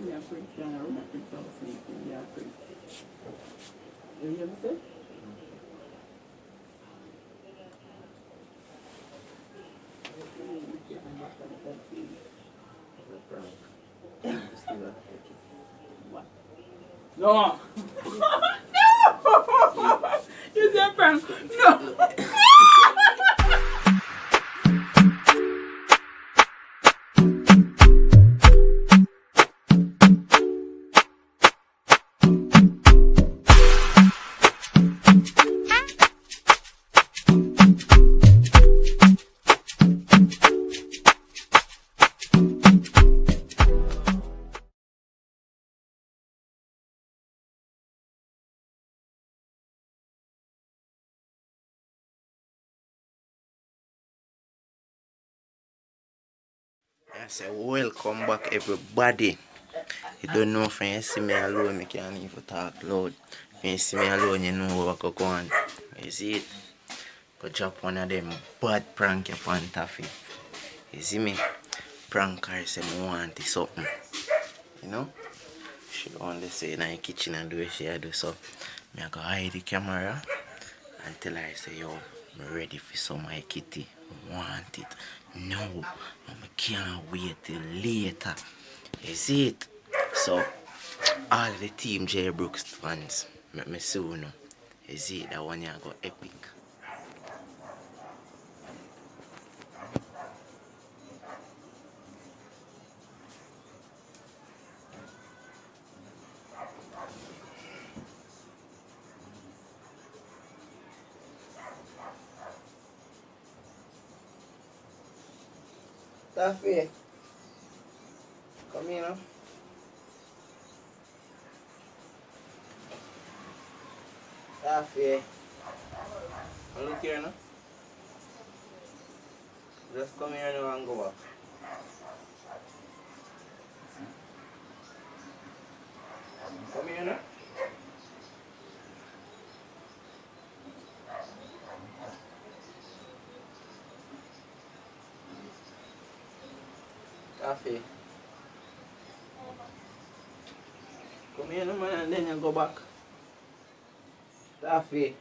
Yeah, Prince, yeah, I'm not Prince, I'm sleeping, yeah, Prince. You hear me say? What? No! No! You said prank? No! I say welcome back everybody. You don't know if you see me alone, I can't even talk loud. If you see me alone, you know what go on. You see it? Go drop one of them bad prank upon Taffy. You see me? Prankers say me want something. You know? She only say in the kitchen and do what she do, so I go hide the camera and tell her, say, yo, I'm ready for some my kitty. I want it. No, I can't wait till later. You see it? So, all the team J Brooks fans, make me soon know. You see it? That one you go epic. Taffy, come here now. Taffy, look here now. Just come here now and go back. Come here now. Taffy, come here now man and then you go back. Taffy,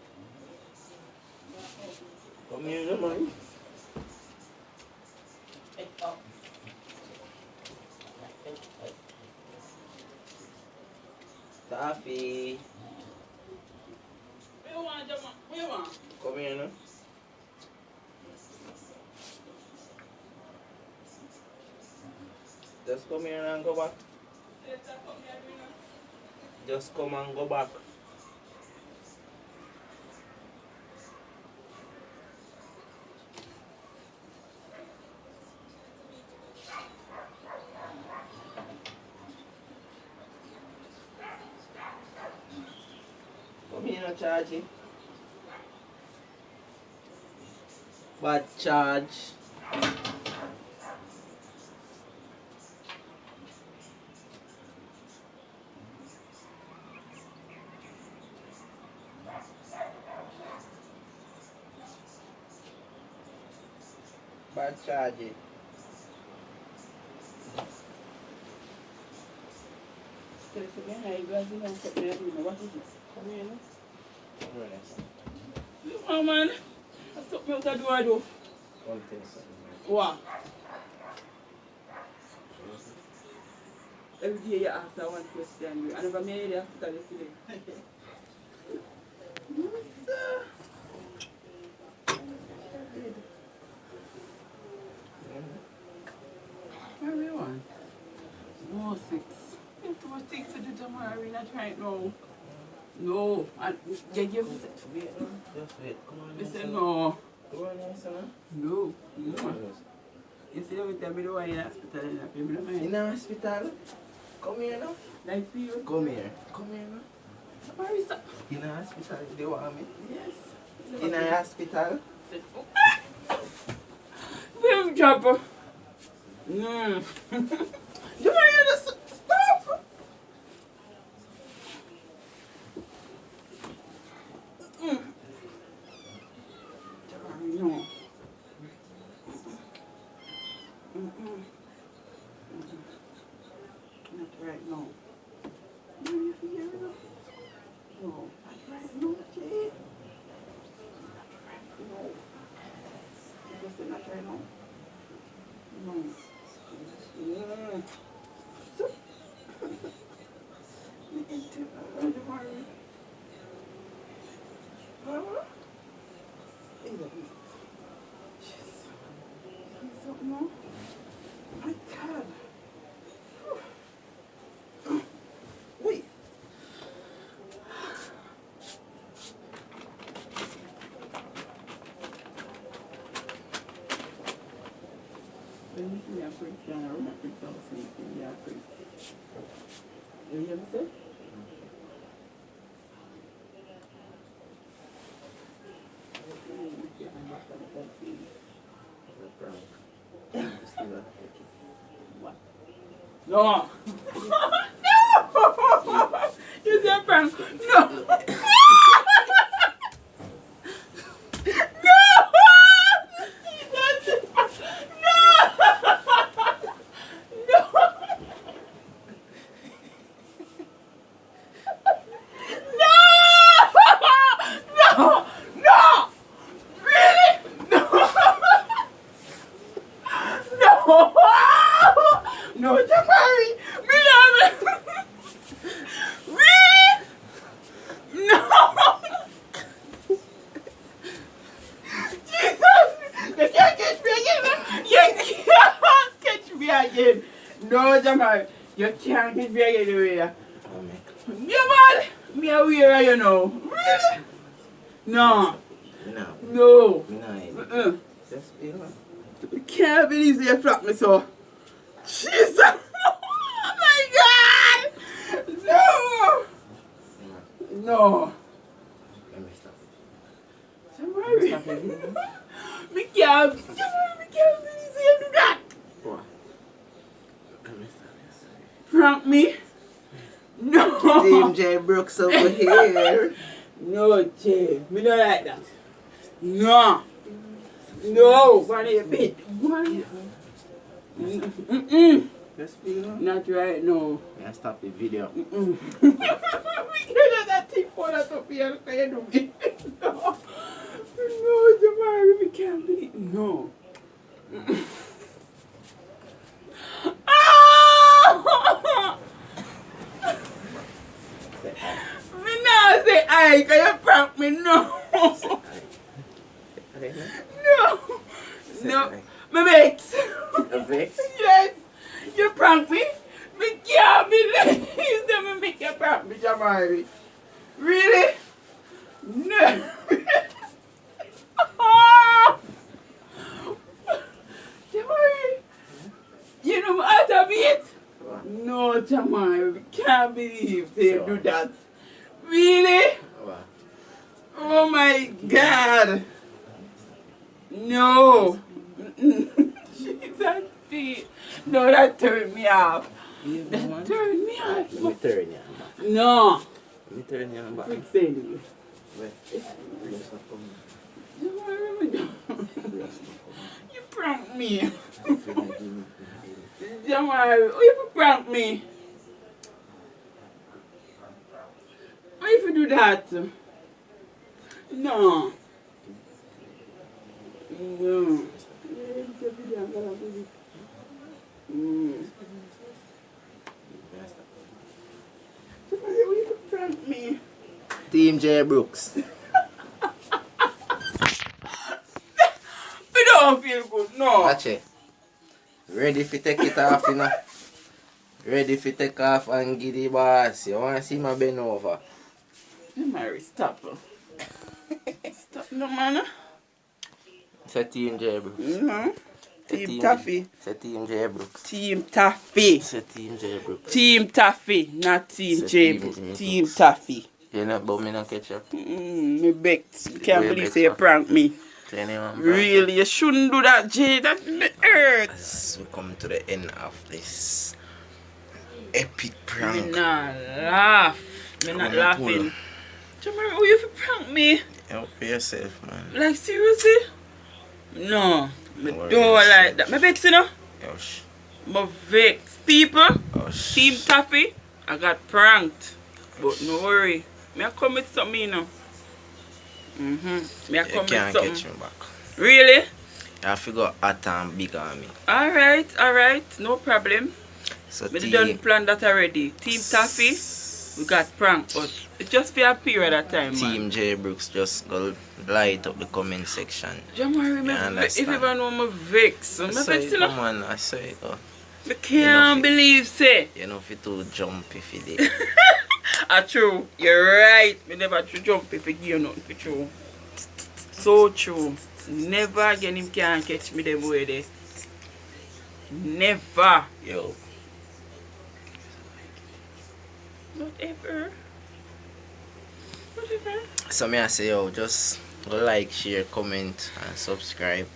come here now man. Taffy, Where you want, Jama? Where you want? come here now. Just come here and go back. Just come and go back. Come here now, charge. Bad charge. Bad charge. Tell us again, how you guys doing? What is it? Come here now. Come here, son. Look, man. What's up with the door, though? One thing, son. What? Every day you ask that one question. I never made it after yesterday. What do you want? No, six. You have too much things to do tomorrow. We're not trying now. No. And you give. Wait, no. Just wait. Come on, You say son. no. Come on, son. No. No. You see, every time you do in the hospital, you know, In the hospital? Come here now. like for you. Come here. Come here now. Where is that? In the hospital, they want me. Yes. In the hospital. Baby chopper. Mm. You want to stop? Mm. No. Mm-mm. Not right No. No, you hear it? No. That's right. No, Jay. No. You just say not right now. No. Mm. So, me into don't worry. Huh? Is it? Jeez. Something more? My God. Wait. Let me see. I freaked out. I remember freaked out. Yeah, I freaked. You hear me say? What? No! No! You said prank. No! No! No! Really? No! No! No, Jamari! Me not. Really? No! Jesus! You can't catch me again! You can't catch me again! No, Jamari! You can't catch me again anyway. Yeah, man! Me aware, you know. Really? No. No. No. No. Just feel it. I can't believe you flocked me so. Jesus! Oh my God! No! No. Let me stop. Jamari. Me can't. Jamari, me can't believe you do that. What? Let me stop. Prank me? No. Team J Brooks over here. No, Jay. Me not like that. No. No. One of your bit. One. Mm-mm. Just feel it. Not right now. Yeah, stop the video. Mm-mm. We can't that thing for that up here. Can you do me? No. No, Jamari. We can't believe. No. Ah! Say hi. Me now say aye, can you prank me? No. Say hi. No. Say No. hi. Me vex. A vex? Yes. You prank me? Me can't believe that me make you prank me, Jamari. Really? No. Jamari. You know me out of it? What? No, Jamari. We can't believe they So? do that. Really? What? Oh my God. No. Jesus, Pete. No, that turned me off. You That turned me off. Let me turn you back. No. Let me turn you back. Fix it. Wait. Just not coming. You pranked me. If you don't give me- Jamari, you prank me. Why if you do that? No. No. Mm. Jamari, why you prank me? Team J Brooks. I don't feel good, no. Watch it. Ready for take it off, you know? Ready for take off and give the boss. You want to see my bend over? Jamari, stop. Stop, no man. Say Team J Brooks. No. Say Team Taffy. Say Team J Brooks. Team Taffy. Say Team J Brooks. Team Taffy, not Team Say J. Team J. Team Taffy. You know about me no ketchup? Me begged. Can't Way believe better. say you prank me. To anyone, bro. Really, you shouldn't do that, Jay. That me hurt. As we come to the end of this epic Me prank. not laugh. Me not Come on, laughing. Jamari, how you fi prank me? Help yourself, man. Like seriously? No. Me Don't worry don't yourself. like that. Me vex, you know? Yosh. Me vex. People, Yosh. Team Taffy, I got pranked. But no worry. Me I come with something, you know. Me I You come with can't something. catch me back. Really? You have to go hot and big on me. Alright. No problem. So We done plan that already. Team Taffy, we got pranked, but it's just for a period of time, Team man. J Brooks just go light up the comment section. Jamari, if you ever know me vex, I me say, vex, you come know. on, I say, go. I can't believe, say. You know, if you too jump if you did. True, you're right. Me never to jump if you give nothing for true. So true. Never again him can't catch me them way there. Never. Yo. Whatever. So me I say, yo, just go like, share, comment, and subscribe.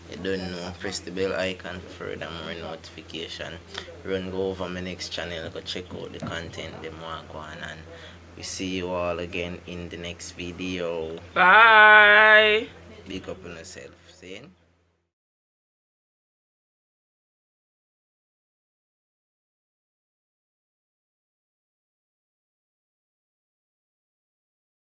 You don't know, press the bell icon for further more notification. Run go over my next channel, go check out the content, the more go on, and we see you all again in the next video. Bye. Big up on yourself. See?